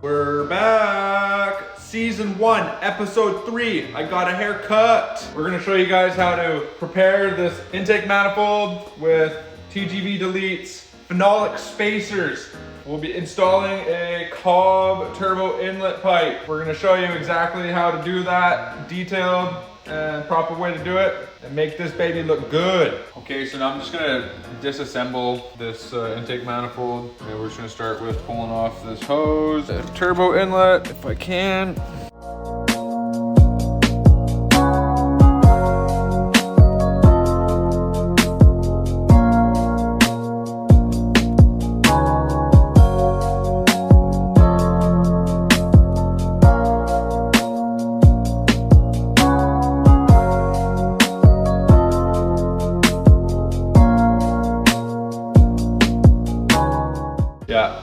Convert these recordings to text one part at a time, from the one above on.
We're back! Season 1, episode 3. I got a haircut. We're gonna show you guys how to prepare this intake manifold with TGV deletes, phenolic spacers. We'll be installing a Cobb turbo inlet pipe. We're gonna show you exactly how to do that, detailed and proper way to do it, and make this baby look good. Okay, so now I'm just gonna disassemble this intake manifold. And we're just gonna start with pulling off this hose, the turbo inlet, if I can. Yeah,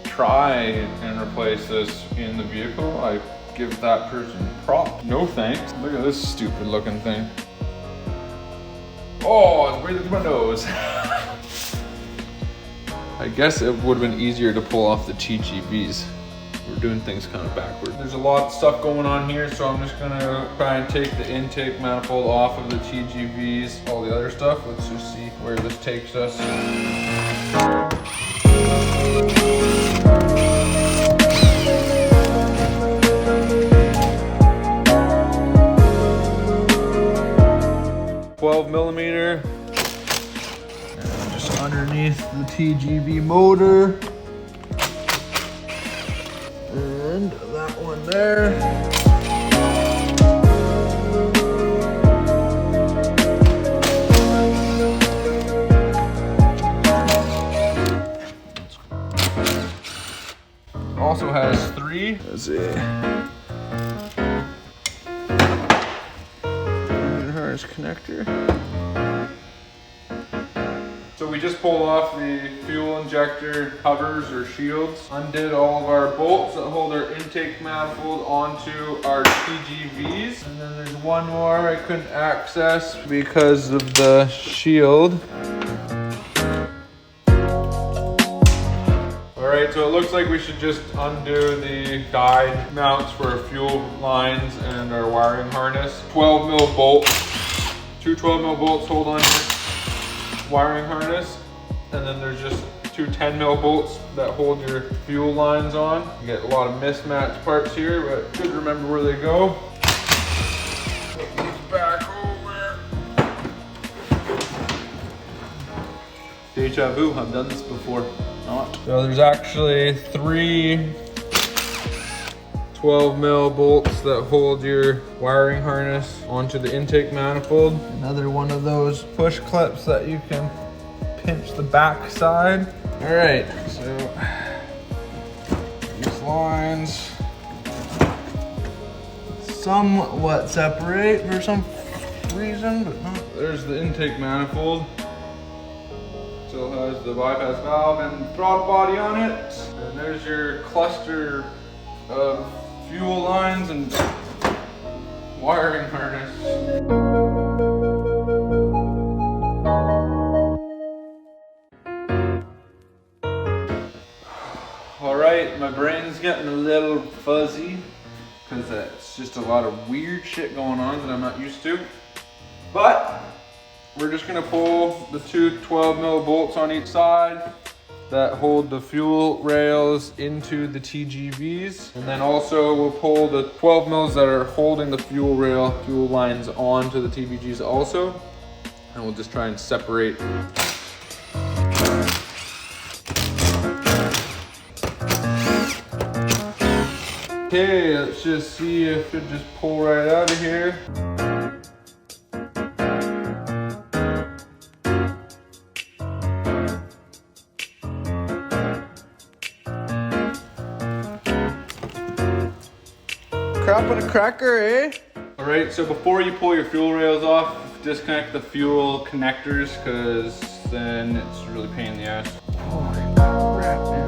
try and replace this in the vehicle. I give that person prop. No thanks. Look at this stupid looking thing. Oh, it's right into my nose. I guess it would have been easier to pull off the TGVs. We're doing things kind of backward. There's a lot of stuff going on here, so I'm just gonna try and take the intake manifold off of the TGVs, all the other stuff. Let's just see where this takes us. 12mm, and just underneath the TGV motor, and that one there. Also has 3. Let's see. Harness connector. So we just pulled off the fuel injector covers or shields, undid all of our bolts that hold our intake manifold onto our TGVs, and then there's one more I couldn't access because of the shield. Alright, so it looks like we should just undo the guide mounts for our fuel lines and our wiring harness. 12mm bolts. 2 12mm bolts hold on your wiring harness, and then there's just 2 10mm bolts that hold your fuel lines on. You get a lot of mismatched parts here, but good to remember where they go. Put these back over. Deja vu, I've done this before. Not. So there's actually 3 12mm bolts that hold your wiring harness onto the intake manifold. Another one of those push clips that you can pinch the back side. All right, so these lines somewhat separate for some reason, but not. There's the intake manifold. Still has the bypass valve and throttle body on it. And there's your cluster of fuel lines and wiring harness. All right, my brain's getting a little fuzzy because it's just a lot of weird shit going on that I'm not used to. But we're just gonna pull the 2 12mm bolts on each side that hold the fuel rails into the TGVs. And then also we'll pull the 12mm that are holding the fuel lines onto the TGVs also. And we'll just try and separate. Okay, let's just see if it just pull right out of here. Crap on a cracker, eh? All right, so before you pull your fuel rails off, disconnect the fuel connectors, because then it's really a pain in the ass. Holy crap, man.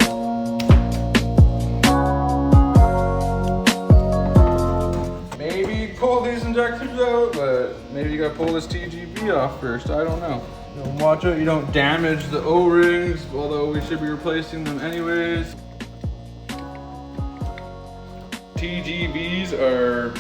Maybe pull these injectors out, but maybe you gotta pull this TGV off first, I don't know. Watch out you don't damage the O-rings, although we should be replacing them anyways. TGVs are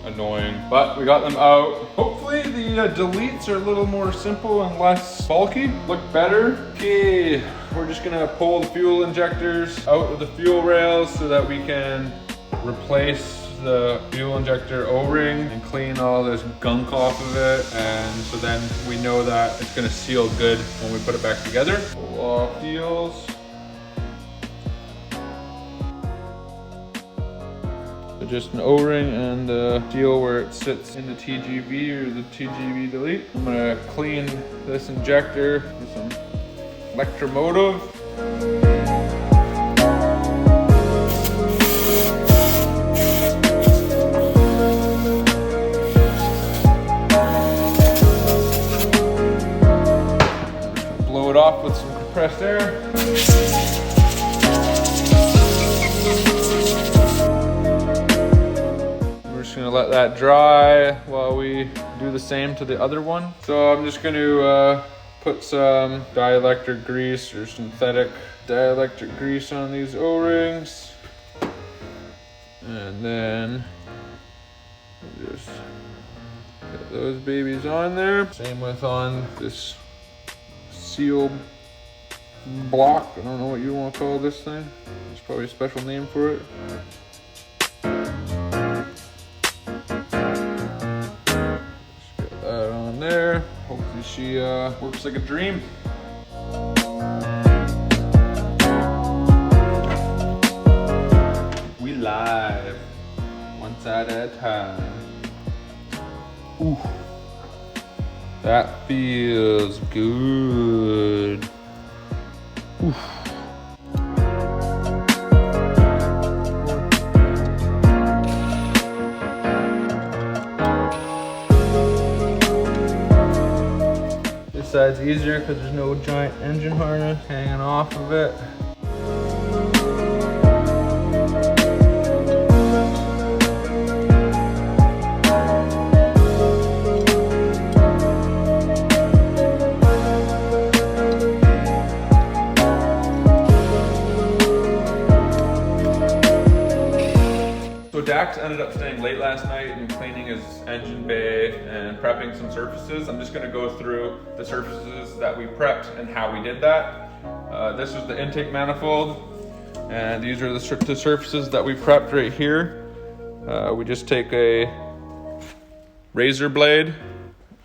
annoying, but we got them out. Hopefully the deletes are a little more simple and less bulky, look better. Okay, we're just gonna pull the fuel injectors out of the fuel rails so that we can replace the fuel injector O-ring and clean all this gunk off of it, and so then we know that it's gonna seal good when we put it back together. Pull off seals. So just an O-ring and the seal where it sits in the TGV or the TGV delete. I'm gonna clean this injector with some electromotive. Off with some compressed air. We're just gonna let that dry while we do the same to the other one. So I'm just gonna put some dielectric grease or synthetic dielectric grease on these O-rings. And then just get those babies on there. Same with on this seal block. I don't know what you want to call this thing. There's probably a special name for it. Just get that on there. Hopefully she works like a dream. We live. One side at a time. Ooh. That feels good. Oof. This side's easier because there's no giant engine harness hanging off of it. Dax ended up staying late last night and cleaning his engine bay and prepping some surfaces. I'm just going to go through the surfaces that we prepped and how we did that. This is the intake manifold, and these are the surfaces that we prepped right here. We just take a razor blade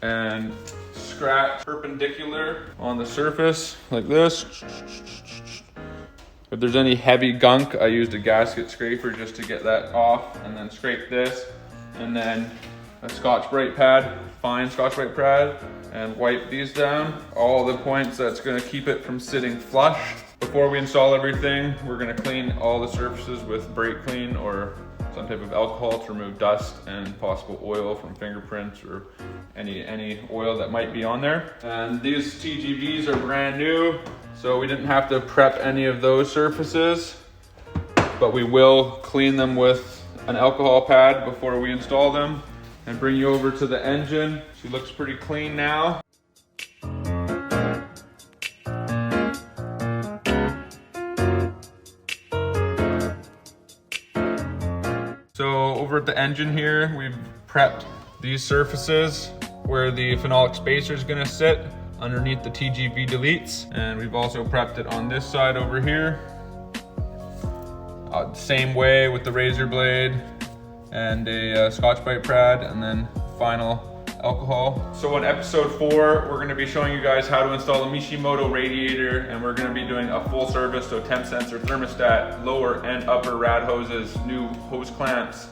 and scratch perpendicular on the surface like this. If there's any heavy gunk, I used a gasket scraper just to get that off, and then scrape this, and then a Scotch-Brite pad, fine Scotch-Brite pad, and wipe these down. All the points that's gonna keep it from sitting flush. Before we install everything, we're gonna clean all the surfaces with brake clean or some type of alcohol to remove dust and possible oil from fingerprints or any oil that might be on there. And these TGVs are brand new, so we didn't have to prep any of those surfaces, but we will clean them with an alcohol pad before we install them. And bring you over to the engine. She looks pretty clean now. So over at the engine here, we've prepped these surfaces where the phenolic spacer is gonna sit underneath the TGV deletes. And we've also prepped it on this side over here. Same way with the razor blade and a Scotch-Brite pad, and then final alcohol. So in episode 4, we're gonna be showing you guys how to install a Mishimoto radiator, and we're gonna be doing a full service, so temp sensor, thermostat, lower and upper rad hoses, new hose clamps,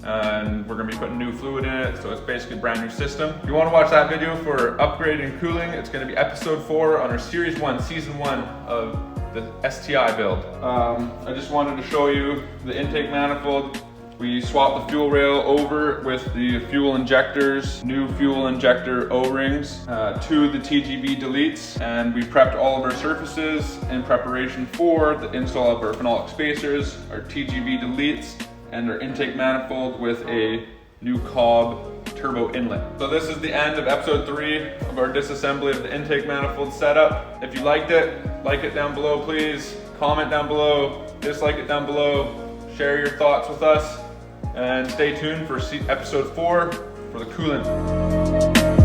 and we're gonna be putting new fluid in it, so it's basically a brand new system. If you wanna watch that video for upgrading cooling, it's gonna be episode 4 on our series 1, season 1 of the STi build. I just wanted to show you the intake manifold. We swapped the fuel rail over with the fuel injectors, new fuel injector O-rings to the TGV deletes, and we prepped all of our surfaces in preparation for the install of our phenolic spacers, our TGV deletes, and our intake manifold with a new cob turbo inlet. So this is the end of episode 3 of our disassembly of the intake manifold setup. If you liked it, like it down below please. Comment down below, dislike it down below. Share your thoughts with us. And stay tuned for episode 4 for the coolant.